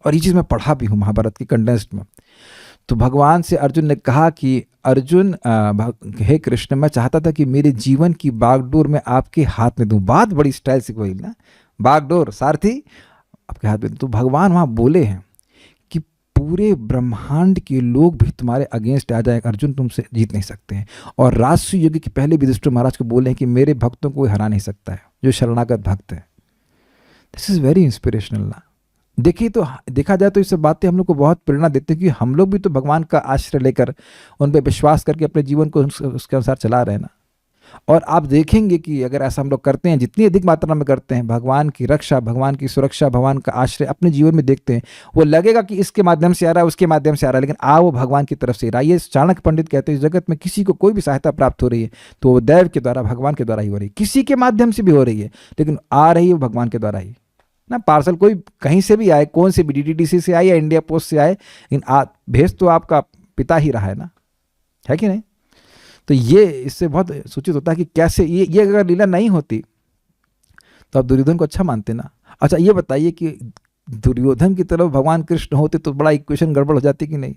और ये चीज मैं पढ़ा भी हूं महाभारत की कंडेंस्ड में। तो भगवान से अर्जुन ने कहा कि अर्जुन हे कृष्ण, मैं चाहता था कि मेरे जीवन की बागडोर मैं आपके हाथ में दूं। बात बड़ी स्टाइल से कोई ना, बागडोर सारथी आपके हाथ में। तो भगवान वहां बोले हैं कि पूरे ब्रह्मांड के लोग भी तुम्हारे अगेंस्ट आ जाए, अर्जुन तुमसे जीत नहीं सकते हैं। और राजसु युग के पहले युधिष्ठिर महाराज को बोले हैं कि मेरे भक्तों को कोई हरा नहीं सकता है जो शरणागत भक्त है। दिस इज वेरी इंस्पिरेशनल ना। देखिए तो देखा जाए तो ये सब बातें हम लोग को बहुत प्रेरणा देती है कि हम लोग भी तो भगवान का आश्रय लेकर उन पर विश्वास करके अपने जीवन को उसके अनुसार चला रहे हैं ना। और आप देखेंगे कि अगर ऐसा हम लोग करते हैं, जितनी अधिक मात्रा में करते हैं, भगवान की रक्षा, भगवान की सुरक्षा, भगवान का आश्रय अपने जीवन में देखते हैं, वो लगेगा कि इसके माध्यम से आ रहा है, उसके माध्यम से आ रहा है, लेकिन वो भगवान की तरफ से रहा है। ये चाणक्य पंडित कहते हैं जगत में किसी को कोई भी सहायता प्राप्त हो रही है तो वो दैव के द्वारा, भगवान के द्वारा ही हो रही है। किसी के माध्यम से भी हो रही है लेकिन आ रही है वो भगवान के द्वारा ही ना। पार्सल कोई कहीं से भी आए, कौन से भी DTDC से आए या इंडिया पोस्ट से आए, लेकिन भेज तो आपका पिता ही रहा है ना, है कि नहीं। तो ये इससे बहुत सूचित होता है कि कैसे ये अगर लीला नहीं होती तो आप दुर्योधन को अच्छा मानते ना। अच्छा ये बताइए कि दुर्योधन की तरफ भगवान कृष्ण होते तो बड़ा इक्वेशन गड़बड़ हो जाती कि नहीं।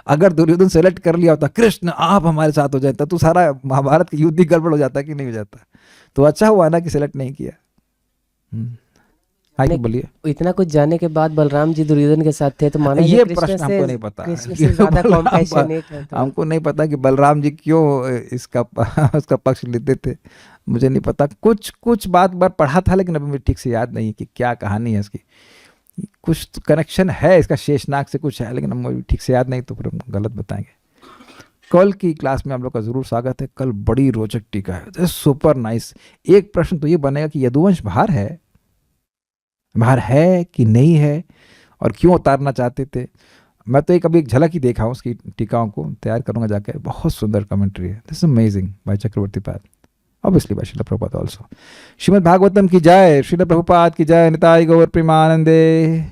अगर दुर्योधन सेलेक्ट कर लिया होता कृष्ण आप हमारे साथ हो जाता तो सारा महाभारत का युद्ध ही गड़बड़ हो जाता कि नहीं हो जाता। तो अच्छा हुआ ना कि सेलेक्ट नहीं किया। हाँ बोलिए। इतना कुछ जाने के बाद बलराम जी दुर्योधन के साथ थे तो माना ये प्रश्न हमको नहीं पता, कृष्ण से ज्यादा कॉम्पैशनेट है तो। हमको नहीं पता कि बलराम जी क्यों उसका पक्ष लेते थे, मुझे नहीं पता। कुछ बात पढ़ा था लेकिन अभी मुझे ठीक से याद नहीं है कि क्या कहानी है इसकी। कुछ तो कनेक्शन है इसका शेषनाग से, कुछ है, लेकिन हम ठीक से याद नहीं तो फिर हम गलत बताएंगे। कल की क्लास में आप लोग का जरूर स्वागत है। कल बड़ी रोचक टीका है, सुपर नाइस। एक प्रश्न तो ये बनेगा कि यदुवंश बाहर है कि नहीं है और क्यों उतारना चाहते थे। मैं तो एक अभी एक झलक ही देखा हूँ उसकी टीकाओं को, तैयार करूँगा जाके। बहुत सुंदर कमेंट्री है, this is amazing by Chakravarti Pad, obviously by Srila Prabhupada also. Srimad Bhagavatam की जय, श्रील प्रभुपाद की जय, निताई गौर प्रेमानंदे।